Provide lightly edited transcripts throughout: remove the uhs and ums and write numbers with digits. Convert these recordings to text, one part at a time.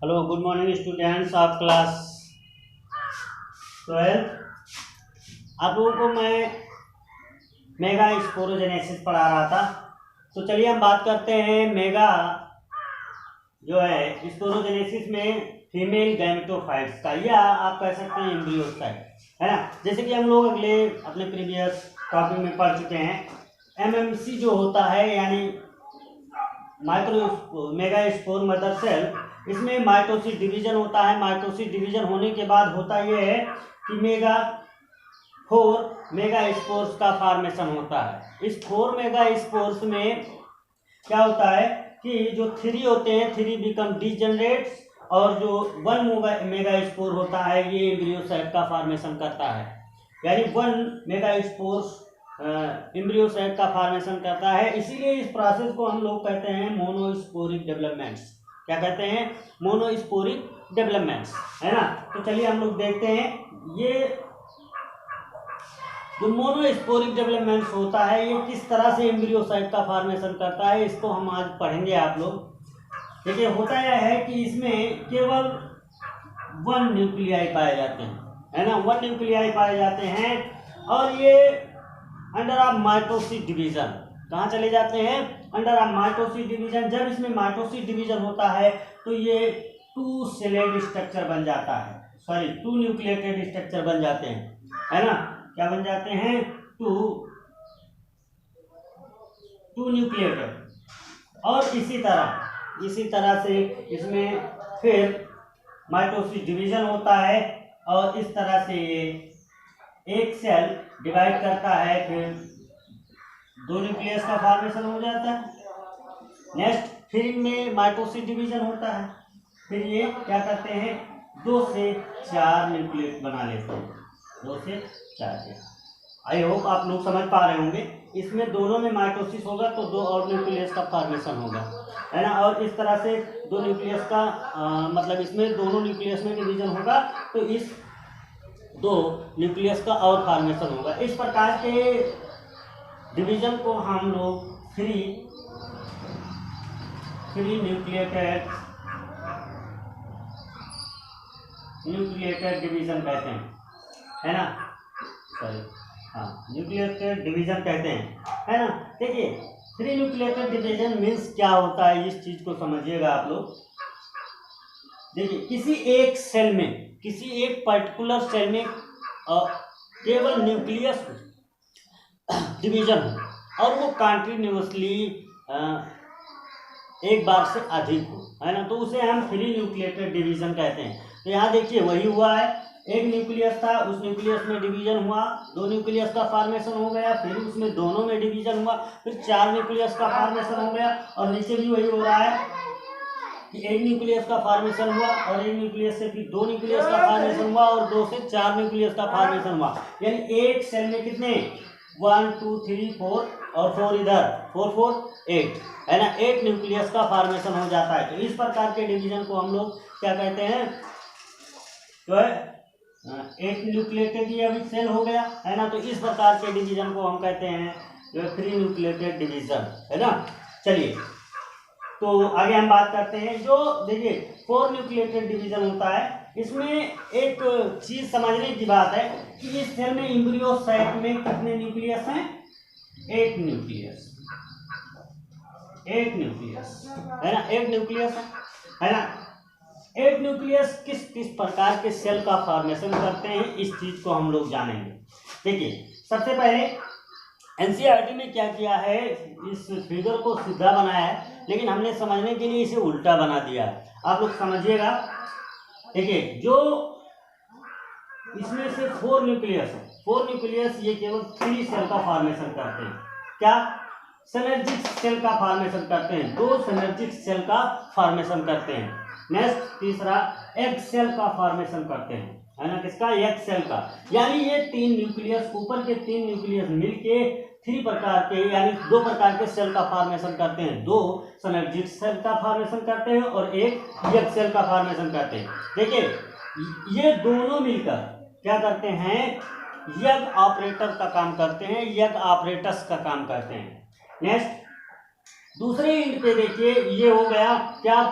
Hello, good morning students of class 12। आप लोगों को मैं मेगा स्पोरोजेनेसिस पढ़ा रहा था। तो चलिए हम बात करते हैं मेगा जो है स्पोरोजेनेसिस में फीमेल गैमेटोफाइट्स का, या आप कह सकते हैं एम्ब्रियोज का, है ना। जैसे कि हम लोग अगले अपने प्रीवियस टॉपिक में पढ़ चुके हैं, एमएमसी जो होता है यानी micro megaspore mother cell, इसमें माइटोसिस डिवीजन होता है। माइटोसिस डिवीजन होने के बाद होता यह है कि मेगा स्पोर्स का फॉर्मेशन होता है। इस 4 मेगा स्पोर्स में क्या होता है कि जो 3 होते हैं 3 बिकम डीजनरेट्स, और जो 1 मेगा स्पोर होता है ये एम्ब्रियो साइट का फॉर्मेशन करता है। यानी 1 मेगा स्पोर्स एम्ब्रियो साइट का फॉर्मेशन करता है। इसीलिए इस प्रोसेस को हम लोग कहते हैं मोनोस्पोरिक डेवलपमेंट्स। क्या कहते हैं? मोनोस्पोरिक डेवलपमेंट्स, है ना। तो चलिए हम लोग देखते हैं ये जो मोनोस्पोरिक डेवलपमेंट्स होता है ये किस तरह से एम्ब्रियो साइट का फॉर्मेशन करता है, इसको हम आज पढ़ेंगे आप लोग। देखिए होता यह है कि इसमें केवल 1 न्यूक्लियाई पाए जाते हैं, है ना। 1 न्यूक्लियाई पाए जाते हैं और ये अंडर ऑफ माइटोसिस डिवीजन कहाँ चले जाते हैं? Under of mitosis division. जब इसमें माइटोसिस डिवीजन होता है तो ये 2 सेलेड स्ट्रक्चर बन जाता है, 2 न्यूक्लिएटेड स्ट्रक्चर बन जाते हैं, है ना। क्या बन जाते हैं? 2 न्यूक्लिएटेड। और इसी तरह से इसमें फिर माइटोसिस डिवीजन होता है और इस तरह से ये एक सेल डिवाइड करता है, फिर 2 न्यूक्लियस का फॉर्मेशन हो जाता है। नेक्स्ट फिर इनमें माइटोसिस डिवीजन होता है, फिर ये क्या करते हैं 2 से 4 न्यूक्लियस बना लेते हैं, 2 से 4। आई होप आप लोग समझ पा रहे होंगे। इसमें दोनों में माइटोसिस होगा तो 2 और न्यूक्लियस का फॉर्मेशन होगा, है ना। और इस तरह से 2 न्यूक्लियस का मतलब इसमें दोनों न्यूक्लियस में डिवीजन होगा तो इस 2 न्यूक्लियस का और फॉर्मेशन होगा। इस प्रकार के डिवीजन को हम लोग फ्री न्यूक्लिएटेड डिवीजन कहते हैं, है ना। न्यूक्लिएटेड डिवीजन कहते हैं, है ना। देखिए 3 न्यूक्लिएटेड डिवीजन मीन्स क्या होता है, इस चीज को समझिएगा आप लोग। देखिए किसी एक पर्टिकुलर सेल में केवल न्यूक्लियस डिवीजन हो और वो कॉन्टिन्यूसली एक बार से अधिक हो, है ना, तो उसे हम 3 न्यूक्लिएटेड डिवीजन कहते हैं। तो यहाँ देखिए वही हुआ है, एक न्यूक्लियस था, उस न्यूक्लियस में डिवीजन हुआ, 2 न्यूक्लियस का फॉर्मेशन हो गया, फिर उसमें दोनों में डिवीजन हुआ, फिर 4 न्यूक्लियस का फॉर्मेशन हो गया। और नीचे भी वही हो रहा है कि एक न्यूक्लियस का फॉर्मेशन हुआ और एक न्यूक्लियस से फिर 2 न्यूक्लियस का फॉर्मेशन हुआ और 2 से 4 न्यूक्लियस का फॉर्मेशन हुआ। यानी एक सेल में कितने 1 2 3 4 और 4 इधर 4 4 8, है ना। 8 न्यूक्लियस का फॉर्मेशन हो जाता है। तो इस प्रकार के डिवीजन को हम लोग क्या कहते हैं? तो है 8 न्यूक्लिएटेड ये अभी सेल हो गया, है ना। तो इस प्रकार के डिवीजन को हम कहते हैं 3 न्यूक्लिएटेड डिवीजन, है ना। चलिए तो आगे हम बात करते हैं। जो देखिए 4 न्यूक्लिएटेड डिवीजन होता है, इसमें एक चीज समझने की बात है कि इस सेल में एम्ब्रियो साइट में कितने न्यूक्लियस हैं? 8 न्यूक्लियस, है ना। 8 न्यूक्लियस है ना। 8 न्यूक्लियस किस किस प्रकार के सेल का फॉर्मेशन करते हैं, इस चीज को हम लोग जानेंगे। देखिए सबसे पहले एनसीईआरटी में क्या किया है, इस फिगर को सीधा बनाया है लेकिन हमने समझने के लिए इसे उल्टा बना दिया है। आप लोग समझिएगा। देखिए जो इसमें से 4 न्यूक्लियस है, 4 न्यूक्लियस ये केवल 3 सेल का फॉर्मेशन करते हैं। क्या? सिनर्जिक सेल का फॉर्मेशन करते हैं, 2 सिनर्जिक सेल का फॉर्मेशन करते हैं। नेक्स्ट तीसरा एग सेल का फॉर्मेशन करते हैं, है ना। किसका? एग सेल का। यानी ये 3 न्यूक्लियस, ऊपर के 3 न्यूक्लियस मिलके 3 प्रकार के यानी 2 प्रकार के सेल का फॉर्मेशन करते हैं। 2 सिनर्जिक सेल का फॉर्मेशन करते हैं और एक एग सेल का फॉर्मेशन करते हैं। देखिए ये दोनों मिलकर क्या करते हैं? यग ऑपरेटर का काम करते हैं, यग ऑपरेटर्स का काम करते हैं। नेक्स्ट दूसरे एंड पे देखिए ये हो गया क्या?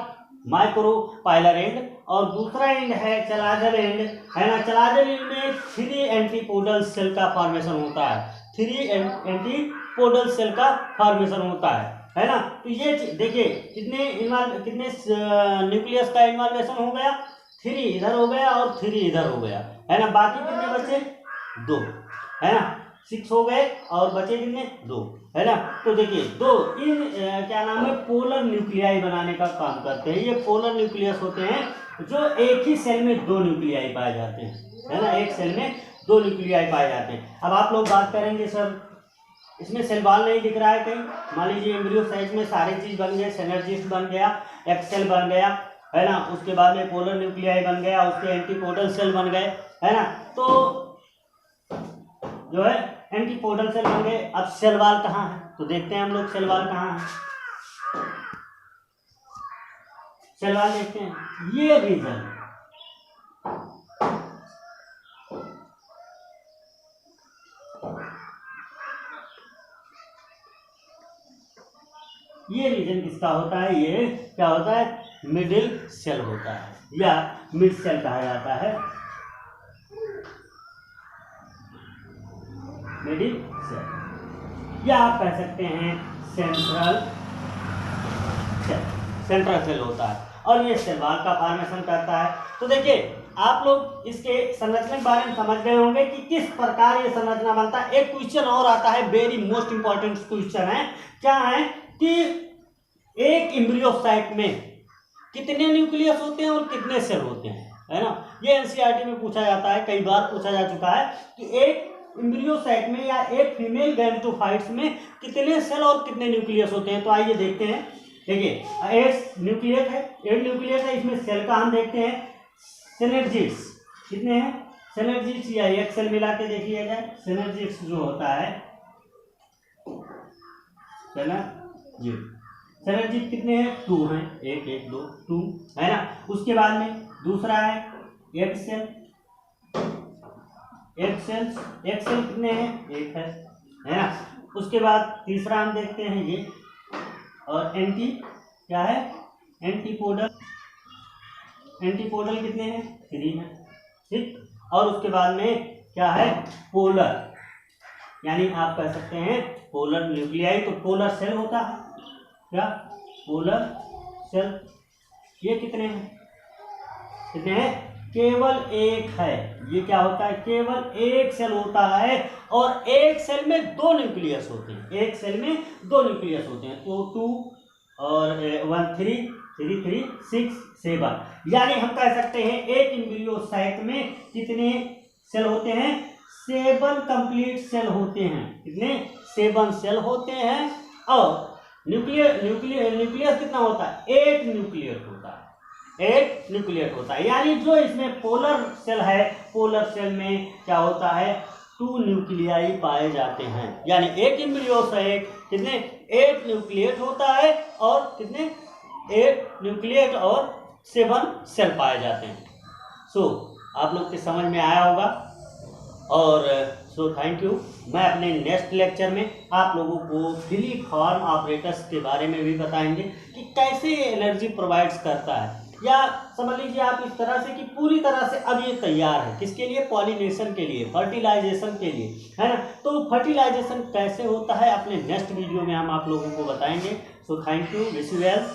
माइक्रोपाइलर एंड, और दूसरा एंड है चलाजल एंड, है ना। चलाजल एंड में 3 एंटीपोडल सेल का फॉर्मेशन होता है, 3 एंटीपोडल सेल का फॉर्मेशन होता है ना। तो ये देखिए कितने न्यूक्लियस का इन्वॉल्वेशन हो गया, 3 इधर हो गया और 3 इधर हो गया, है ना। बाकी कितने बचे, 2, है ना। 6 हो गए और बचे कितने, 2, है ना। तो देखिए 2 इन क्या नाम है, पोलर न्यूक्लियाई बनाने का काम करते हैं। ये पोलर न्यूक्लियस होते हैं जो एक ही सेल में 2 न्यूक्लियाई पाए जाते हैं, है ना। एक सेल में 2 न्यूक्लियाई पाए जाते हैं। अब आप लोग बात करेंगे सर इसमें सेल वॉल नहीं दिख रहा है कहीं, मान लीजिए एम्ब्रियो साइज में सारी चीज बन गए, सिनर्जिस्ट बन गया, एक्सेल बन गया, है ना। उसके बाद में पोलर न्यूक्लियाई बन गया, उसके एंटीपोडल सेल बन गए, है ना। तो जो है एंटीपोडल सेल बन गए। अब सेल वॉल कहाँ है, तो देखते हैं हम लोग सेल वॉल कहाँ है। सेल वॉल देखते हैं, ये रीजन, ये रीजन किसका होता है, ये क्या होता है, मिडिल सेल होता है या मिड सेल कहा जाता है, मिडिल सेल, या आप कह सकते हैं सेंट्रल सेल, सेंट्रल सेल होता है। और ये सेल वॉल का फॉर्मेशन करता है। तो देखिए आप लोग इसके संरचना के बारे में समझ गए होंगे कि किस प्रकार ये संरचना बनता है। एक क्वेश्चन और आता है, वेरी मोस्ट इंपॉर्टेंट क्वेश्चन है, क्या है कि एक एम्ब्रियोसाइट में कितने न्यूक्लियस होते हैं और कितने सेल होते हैं, है ना। ये एनसीईआरटी में पूछा जाता है, कई बार पूछा जा चुका है कि एक एम्ब्रियोसाइट में या एक फीमेल गैमेटोफाइट्स में कितने सेल और कितने न्यूक्लियस होते हैं। तो आइए देखते हैं। देखिए 8 न्यूक्लियस है, 8 न्यूक्लियस है, इसमें सेल का हम देखते हैं सिनर्जिड्स कितने हैं, सिनर्जिड्स या एक सेल मिला के देखिए जाए, सिनर्जिड्स जो होता है सिनर्जिड कितने हैं, 2 हैं, 1 1 2 2, है ना। उसके बाद में दूसरा है एक सेल, एक सेल कितने हैं, 1 है ना। उसके बाद तीसरा हम देखते हैं ये, और क्या है, एंटीपोडल कितने हैं, 3 है, ठीक। और उसके बाद में क्या है, पोलर, यानी आप कह सकते हैं पोलर न्यूक्लियाई। तो पोलर सेल होता है, क्या, पोलर सेल, ये कितने हैं, केवल 1 है। ये क्या होता है, केवल 1 सेल होता है, और एक सेल में 2 न्यूक्लियस होते हैं, एक सेल में 2 न्यूक्लियस होते हैं। तो 2 और 1 3 3 3 6 7, यानी हम कह सकते हैं एक एम्ब्रियोसाइट में कितने सेल होते हैं, 7 कंप्लीट सेल होते हैं। कितने, 7 सेल होते हैं। और न्यूक्लियस कितना होता है, 8 न्यूक्लियस होता है, 8 न्यूक्लियस होता है। यानी जो इसमें पोलर सेल है, पोलर सेल में क्या होता है, 2 न्यूक्लियाई पाए जाते हैं। यानी एक एम्ब्रियोसाइट कितने, 8 न्यूक्लियस होता है, और कितने, 8 न्यूक्लियस और 7 सेल पाए जाते हैं। सो आप लोग के समझ में आया होगा, और सो थैंक यू। मैं अपने नेक्स्ट लेक्चर में आप लोगों को फिलीफॉर्म ऑपरेटर्स के बारे में भी बताएंगे कि कैसे एनर्जी प्रोवाइड्स करता है, या समझ लीजिए आप इस तरह से कि पूरी तरह से अब ये तैयार है किसके लिए, पॉलिनेशन के लिए, फर्टिलाइजेशन के लिए, है ना। तो फर्टिलाइजेशन कैसे होता है अपने नेक्स्ट वीडियो में हम आप लोगों को बताएंगे। So thank you, wish you well.